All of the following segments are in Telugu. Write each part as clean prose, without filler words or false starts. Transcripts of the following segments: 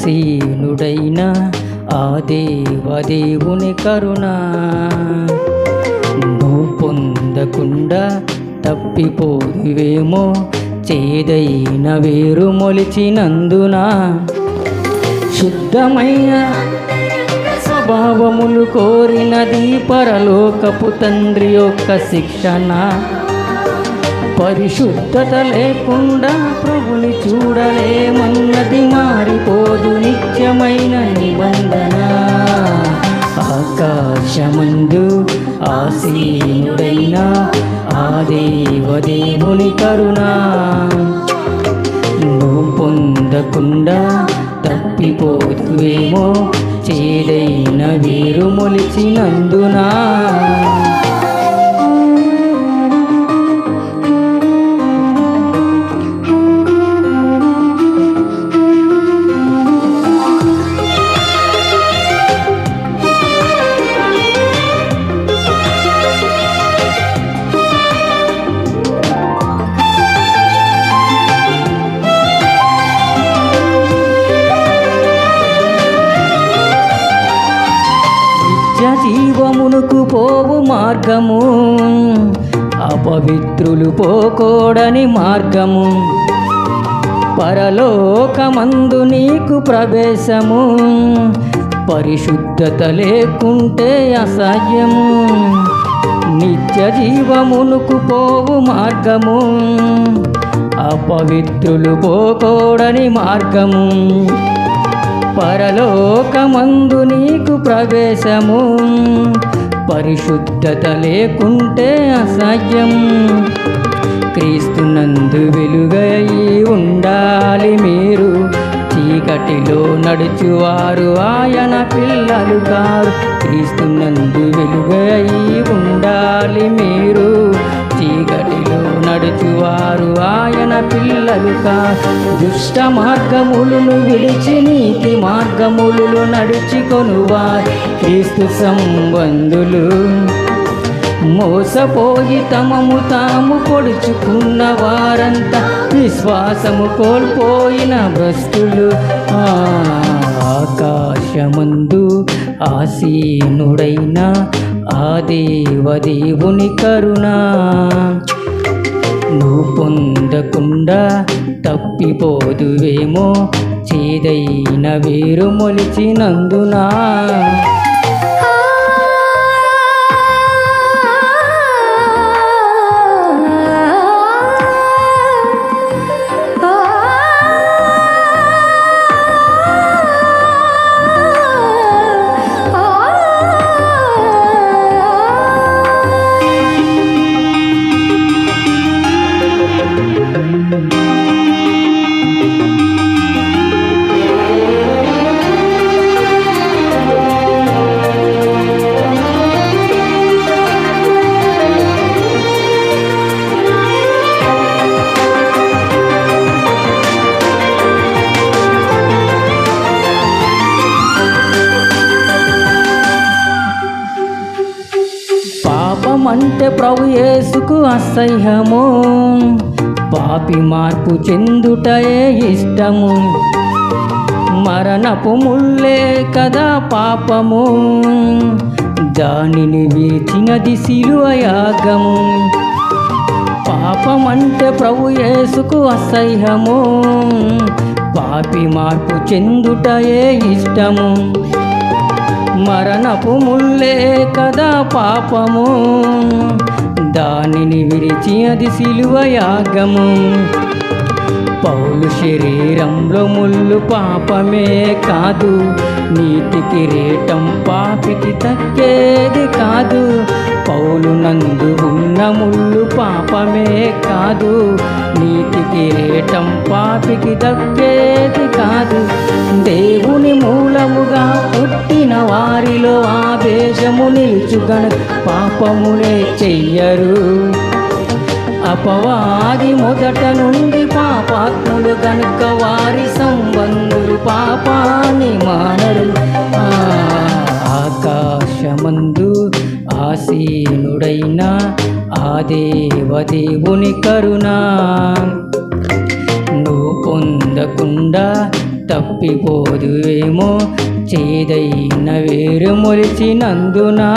ఆసీనుడైన ఆ దేవదేవుని కరుణ నువ్వు పొందకుండా తప్పిపోదువేమో, చేదైన వేరు మొలిచినందున. శుద్ధమైన స్వభావములు కోరినది పరలోకపు తండ్రి యొక్క శిక్షణ. పరిశుద్ధత లేకుండా ప్రభుని చూడలేమన్నది మారిపోదు నిత్యమైన నిబంధన. ఆకాశమందు ఆసీనుడైన ఆ దేవదేవుని కరుణ నువ్వు పొందకుండా తప్పిపోతువేమో, చేదైన వేరు మొలిచినందున. జీవమునకు పోవు మార్గము, అపవిత్రులు పోకూడని మార్గము. పరలోకమందు నీకు ప్రవేశము, పరిశుద్ధత లేకుంటే అసహ్యము. నిత్య జీవమునకు పోవు మార్గము, అపవిత్రులు పోకూడని మార్గము. పరలోకమందు నీకు ప్రవేశము, పరిశుద్ధత లేకుంటే అసహ్యం. క్రీస్తునందు వెలుగై ఉండాలి మీరు, చీకటిలో నడుచువారు ఆయన పిల్లలు కారు. క్రీస్తునందు వెలుగై ఉండాలి మీరు, చీకటిలో నడుచువారు ఆయన పిల్లలు కారు. దుష్ట మార్గములను విడిచి నీతి మార్గములలో నడుచుకొనువారు క్రీస్తు సంబంధులు. మోసపోయి తమము తాము పొడుచుకున్న వారంతా విశ్వాసము కోల్పోయిన భ్రష్టులు. ఆకాశమందు ఆసీనుడైన ఆ దేవదేవుని కరుణ నువ్వు పొందకుండా తప్పిపోదువేమో, చేదైన వేరు మొలిచినందున. పాపమంటే ప్రభు యేసుకు అసహ్యము, పాపి మార్పు చెందుటయే ఇష్టము. మరణపు ముల్లే కదా పాపము, దానిని వీచినది శిలువ యాగము. పాపమంటే ప్రభు యేసుకు అసహ్యము, పాపి మార్పు చెందుటయే ఇష్టము. మరణపు ముల్లే కదా పాపము, దానిని విరిచి అది శిలువ యాగము. పౌలు శరీరంలో ముళ్ళు పాపమే కాదు, నీతి కిరీటం పాపికి తగ్గేది కాదు. పౌలు నందు ఉన్న ముళ్ళు పాపమే కాదు, నీతి కిరీటం పాపికి దక్కేది కాదు. దేవుని మూలముగా పుట్టిన వారిలో ఆవేశము నిలుచుగన పాపమునే చెయ్యరు. అపవాది మొదట నుండి పాపాత్ములు గనుక వారి సంబంధులు పాపాన్ని మానరు. ఆకాశమందు ఆసీనుడైన ఆ దేవదేవుని కరుణ నువ్వు పొందకుండా తప్పిపోదువేమో చేదైన వేరు మొలిచినందునా.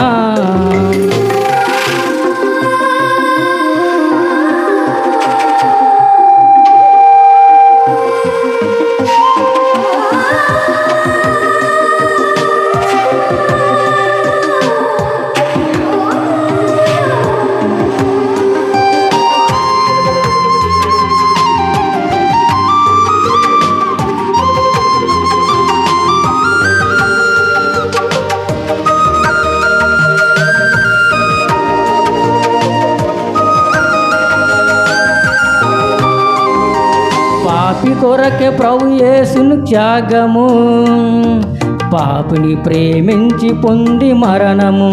పాపి కొరకే ప్రభు యేసును త్యాగము, పాపిని ప్రేమించి పొంది మరణము.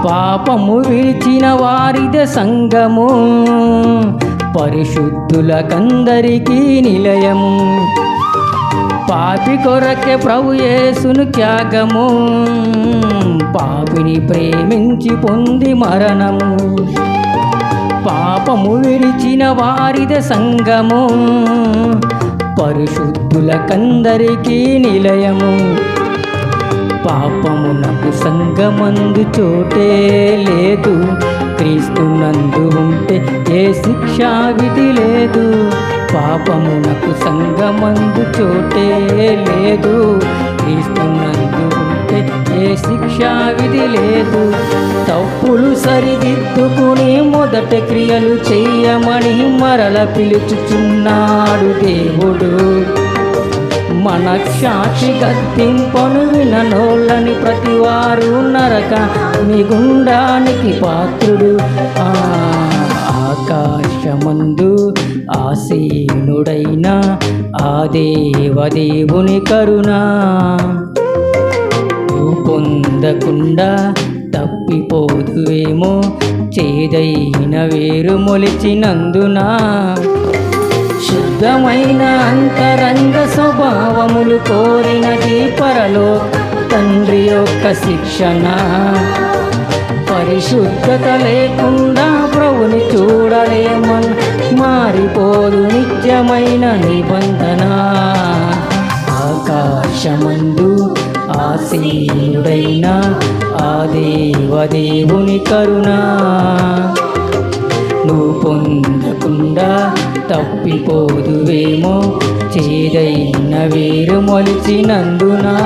పాపము విడిచిన వారిదే సంఘము, పరిశుద్ధులకందరికీ నిలయము. పాపి కొరకే ప్రభు యేసును త్యాగము, పాపిని ప్రేమించి పొంది మరణము. పాపము విడిచిన వారిదే సంఘము, పరిశుద్ధులకందరికీ నిలయము. పాపమునకు సంఘమందు చోటే లేదు, క్రీస్తునందు ఉంటే ఏ శిక్షా విధి లేదు. పాపమునకు సంఘమందు చోటే లేదు, క్రీస్తునందు ఉంటే ఏ శిక్షా విధి లేదు. తప్పులు సరిదిద్దుకుని మొదట క్రియలు చెయ్యమని మరల పిలుచుచున్నాడు దేవుడు. మనక్షాక్షి గద్దింపను విననోళ్ళని ప్రతివారు నరక మిగుండానికి పాత్రుడు. ఆకాశమందు ఆసీనుడైన ఆ దేవదేవుని కరుణ పొందకుండా తప్పిపోదువేమో చేదైన వేరు మొలిచినందునా. శుద్ధమైన అంతరంగ స్వభావములు కోరినది పరలో తండ్రి యొక్క శిక్షణ. పరిశుద్ధత లేకుండా ప్రభుని చూడలేమన్ మారిపోదు నిత్యమైన నిబంధన. ఆకాశమందు ఆసీనుడైన ఆ దేవదేవుని కరుణ నువ్వు పొందకుండా తప్పిపోదువేమో చేదైన వేరు మొలిచినందునా.